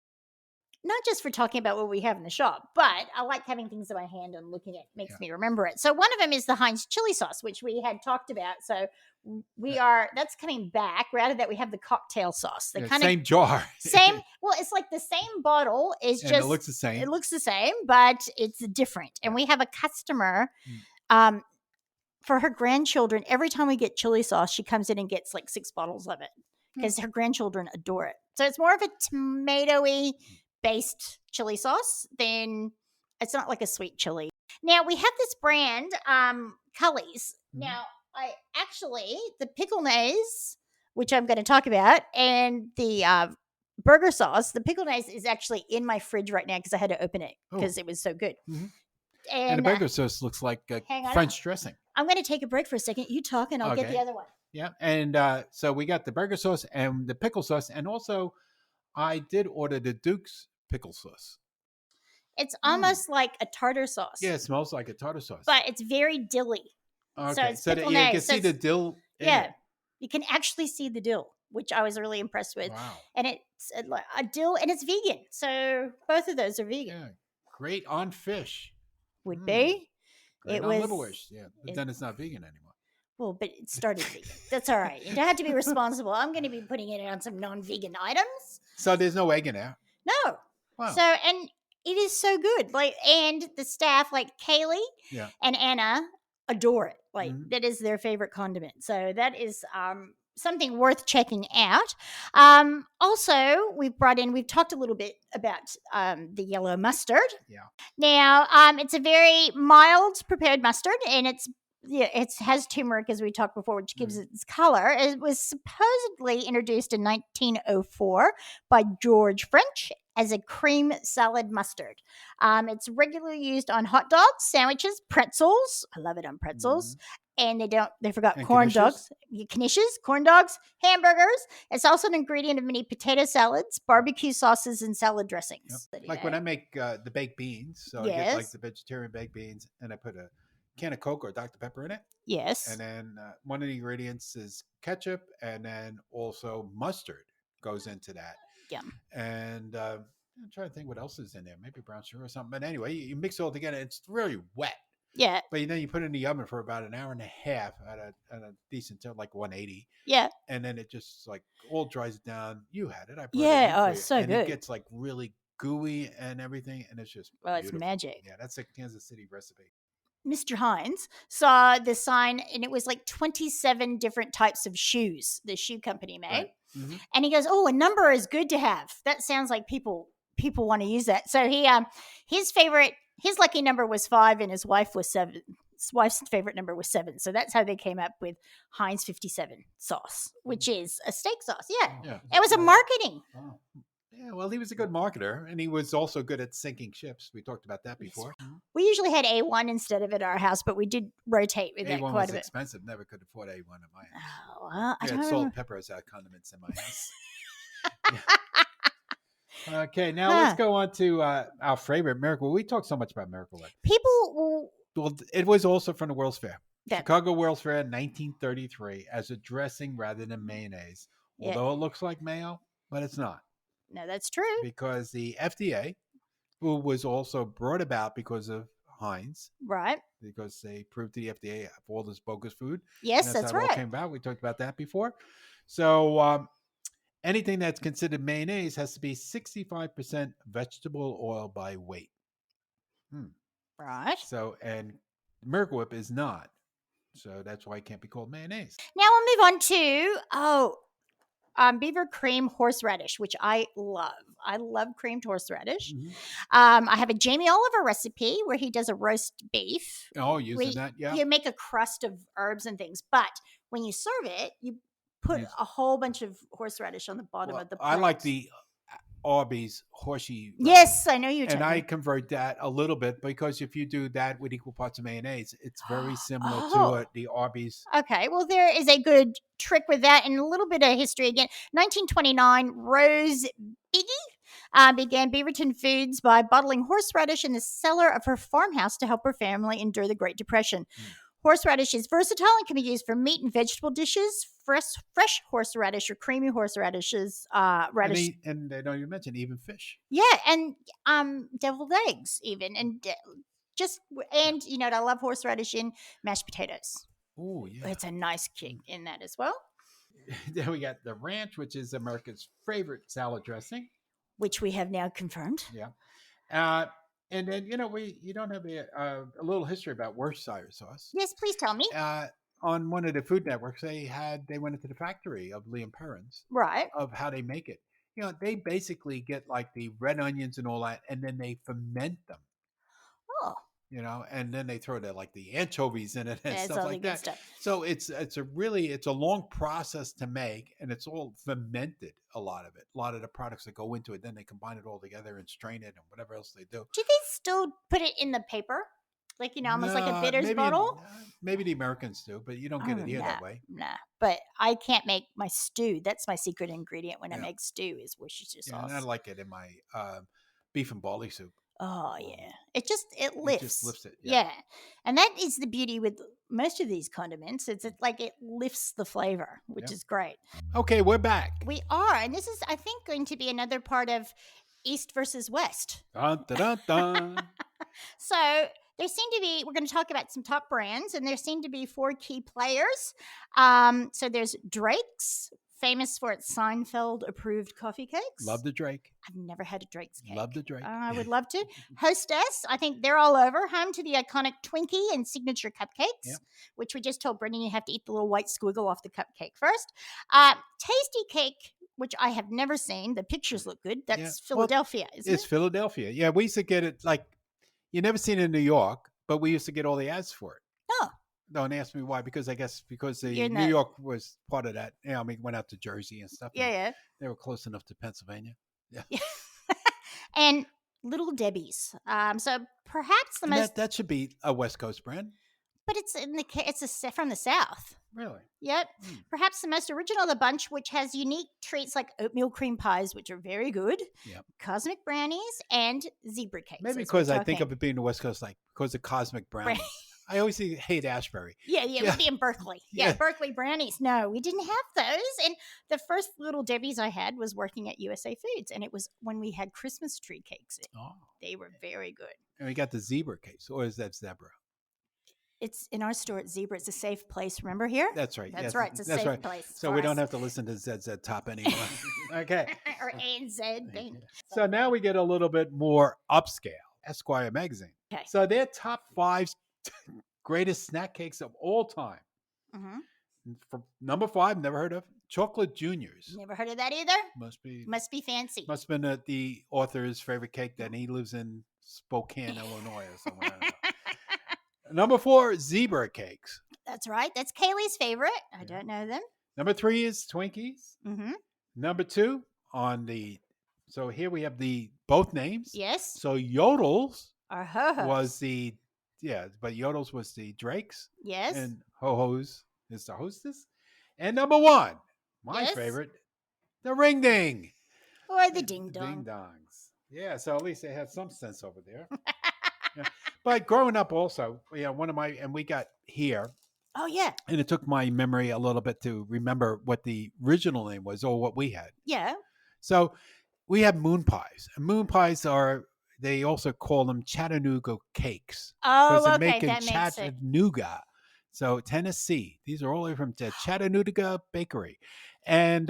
not just for talking about what we have in the shop, but I like having things in my hand and looking at it. Makes me remember it. So one of them is the Heinz chili sauce, which we had talked about. So that's coming back. Rather that we have the cocktail sauce. Same jar. Well, it's like the same bottle. It looks the same. It looks the same, but it's different. And we have a customer, for her grandchildren, every time we get chili sauce, she comes in and gets like 6 bottles of it because her grandchildren adore it. So it's more of a tomatoey based chili sauce, then it's not like a sweet chili. Now we have this brand, Cully's. Now the pickle naze, which I'm going to talk about, and the burger sauce, the pickle naze is actually in my fridge right now because I had to open it because it was so good. Mm-hmm. And the burger sauce looks like French dressing. I'm going to take a break for a second. You talk and I'll get the other one. Yeah, and so we got the burger sauce and the pickle sauce, and also I did order the Duke's pickle sauce. It's almost like a tartar sauce. Yeah, it smells like a tartar sauce. But it's very dilly. Okay, so you can see the dill in it. You can actually see the dill, which I was really impressed with. Wow. And it's a dill, and it's vegan. So both of those are vegan. Yeah, great on fish. Would be. Great it on was liverwurst. Yeah, but then it's not vegan anymore. Well, but it started vegan. That's all right. You don't have to be responsible. I'm going to be putting it on some non-vegan items. So there's no egg in there? No. Wow. So, and it is so good. And the staff, like Kaylee and Anna, adore it. That is their favorite condiment. So that is something worth checking out. Also, we've talked a little bit about the yellow mustard. Yeah. Now, it's a very mild prepared mustard, and it has turmeric, as we talked before, which gives it its color. It was supposedly introduced in 1904 by George French as a cream salad mustard. It's regularly used on hot dogs, sandwiches, pretzels. I love it on pretzels. And they forgot And corn knishes? dogs, knishes, corn dogs, hamburgers. It's also an ingredient of many potato salads, barbecue sauces, and salad dressings. Yep. Like when I make the baked beans, so I get like Yes. the vegetarian baked beans, and I put a can of Coke or Dr Pepper in it, Yes. and then one of the ingredients is ketchup, and then also mustard goes into that. Yum. And I'm trying to think what else is in there. Maybe brown sugar or something. But anyway, you mix it all together. It's really wet. Yeah. But then you put it in the oven for about an hour and a half at a decent temp, like 180. Yeah. And then it just like all dries down. You had it. I brought Yeah. it in Oh, for it's you. so And good. it gets like really gooey and everything. And it's just Well, it's beautiful. magic. Yeah, that's a Kansas City recipe. Mr. Hines saw the sign, and it was like 27 different types of shoes the shoe company made. Right. Mm-hmm. And he goes, "Oh, a number is good to have. That sounds like people want to use that." So his lucky number was 5, and his wife was 7. His wife's favorite number was 7. So that's how they came up with Heinz 57 sauce, which is a steak sauce. Yeah. It was a marketing. Oh. Yeah, well, he was a good marketer, and he was also good at sinking ships. We talked about that before. We usually had A1 instead of at our house, but we did rotate with that A1 quite was a bit. expensive. Never could afford A1 at my house. Oh, well, I We don't had know. salt, peppers, condiments in my house. Yeah. Okay, now let's go on to our favorite Miracle. We talk so much about Miracle Whip. People Well, it was also from the World's Fair. Chicago World's Fair, 1933, as a dressing rather than mayonnaise. Although it looks like mayo, but it's not. No, that's true. Because the FDA, who was also brought about because of Heinz, right? Because they proved to the FDA of all this bogus food. Yes, that's how it right. all came about. We talked about that before. So anything that's considered mayonnaise has to be 65% vegetable oil by weight. Right. So, and Miracle Whip is not. So that's why it can't be called mayonnaise. Now we'll move on to beaver cream horseradish, which I love. I love creamed horseradish. I have a Jamie Oliver recipe where he does a roast beef. Oh, using that, yeah. You make a crust of herbs and things, but when you serve it, you put a whole bunch of horseradish on the bottom of the plate. I like the Arby's horsey. Yes, I know you. And I convert that a little bit because if you do that with equal parts of mayonnaise, it's very similar to the Arby's. Okay, well, there is a good trick with that, and a little bit of history again. 1929, Rose Biggie began Beaverton Foods by bottling horseradish in the cellar of her farmhouse to help her family endure the Great Depression. Horseradish is versatile and can be used for meat and vegetable dishes. Fresh horseradish or creamy horseradishes, radish. And I know you mentioned even fish. Yeah, and deviled eggs even, and you know, I love horseradish in mashed potatoes. Oh yeah, it's a nice kick in that as well. Then we got the ranch, which is America's favorite salad dressing, which we have now confirmed. Yeah. And then, you know, you don't have a little history about Worcestershire sauce. Yes, please tell me. On one of the Food Networks, they went into the factory of Liam Perrins, right? Of how they make it. You know, they basically get like the red onions and all that, and then they ferment them. Oh. You know, and then they throw the anchovies in it and stuff like that. So it's a long process to make, and it's all fermented. A lot of the products that go into it, then they combine it all together and strain it and whatever else they do. Do they still put it in the paper, like, you know, almost like a bitters bottle? Maybe the Americans do, but you don't get it here that way. Nah, but I can't make my stew. That's my secret ingredient when I make stew is Worcestershire sauce. And I like it in my beef and barley soup. Oh yeah, it lifts. It just lifts it. Yeah, and that is the beauty with most of these condiments. It's like it lifts the flavor, which is great. Okay, we're back. We are, and this is, I think, going to be another part of East versus West. Dun, dun, dun, dun. So there seem to be. We're going to talk about some top brands, and there seem to be 4 key players. So there's Drake's, famous for its Seinfeld-approved coffee cakes. Love the Drake. I've never had a Drake's cake. Love the Drake. I would love to. Hostess, I think they're all over. Home to the iconic Twinkie and signature cupcakes, which we just told Brendan you have to eat the little white squiggle off the cupcake first. Tasty Cake, which I have never seen. The pictures look good. That's Philadelphia, isn't it? It's Philadelphia. Yeah, we used to get it you never seen it in New York, but we used to get all the ads for it. Oh. Don't ask me why, because I guess New York was part of that. Yeah, I mean, went out to Jersey and stuff. Yeah. They were close enough to Pennsylvania. Yeah. And Little Debbie's. So perhaps the most... That should be a West Coast brand. But from the South. Really? Yep. Hmm. Perhaps the most original of the bunch, which has unique treats like oatmeal cream pies, which are very good, Yep. cosmic brownies, and zebra cakes. Maybe as we're because I think talking. of it being the West Coast, like because of cosmic brownie. I always hate Ash Barty. Yeah, Yeah. we'll be in Berkeley. Yeah, Yeah. Berkeley brownies. No, we didn't have those. And the first little Debbie's I had was working at USA Foods, and it was when we had Christmas tree cakes. Oh. They were very good. And we got the zebra case, or is that zebra? It's in our store at Zebra. It's a safe place. Remember here? That's right. That's yes, right. It's a safe place. So we don't have to listen to ZZ Top anymore. Okay. Or ANZ. So now we get a little bit more upscale. Esquire magazine. Okay. So their top 5 greatest snack cakes of all time. Mm-hmm. For number 5, never heard of Chocolate Juniors. Never heard of that either. Must be fancy. Must have been the author's favorite cake. That he lives in Spokane, Illinois, or somewhere. I don't know. Number 4, zebra cakes. That's right. That's Kaylee's favorite. I don't know them. Number 3 is Twinkies. Mm-hmm. Number 2 so here we have both names. Yes. So Yodels Our ho-hos. was but Yodels was the Drakes. Yes. And Ho-Hos is the hostess. And number 1, my favorite, the Ring Ding. Or the Ding Dong. Ding Dongs. Yeah, so at least they had some sense over there. Yeah. But growing up also, and we got here. Oh, yeah. And it took my memory a little bit to remember what the original name was or what we had. Yeah. So we have moon pies. And moon pies they also call them Chattanooga cakes. Oh, because okay. Making That makes sense. Chattanooga. So Tennessee. These are all the way from the Chattanooga Bakery. And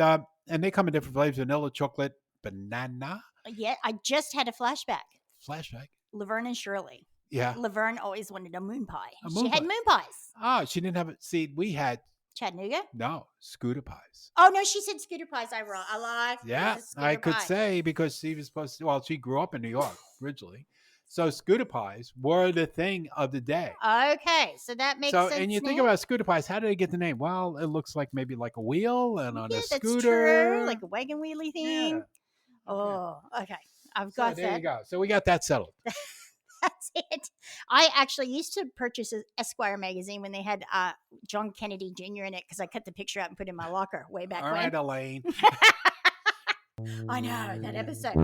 they come in different flavors: vanilla, chocolate, banana. Yeah, I just had a flashback. Flashback. Laverne and Shirley. Yeah. Laverne always wanted a moon pie. She had moon pies. Oh, she didn't have it. See, we had Chattanooga? No, scooter pies. Oh, no, she said scooter pies. I lied. Yeah, I could say because she was supposed to, she grew up in New York originally. So scooter pies were the thing of the day. Okay, so that makes sense. And you think about scooter pies, how did they get the name? Well, it looks like maybe like a wheel and on a scooter. That's true, like a wagon wheelie thing. Yeah. Oh, okay. I've got that. There you go. So we got that settled. That's it. I actually used to purchase Esquire magazine when they had John Kennedy Jr. in it because I cut the picture out and put it in my locker way back All when. right, Elaine. I know, that episode.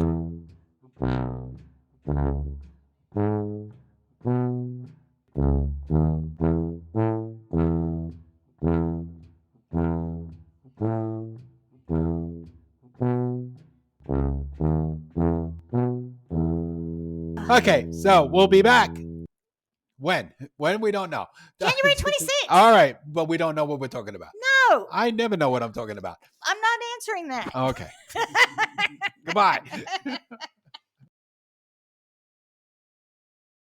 Okay, so we'll be back. When? When we don't know. January 26th. All right, but we don't know what we're talking about. No. I never know what I'm talking about. I'm not answering that. Okay. Goodbye.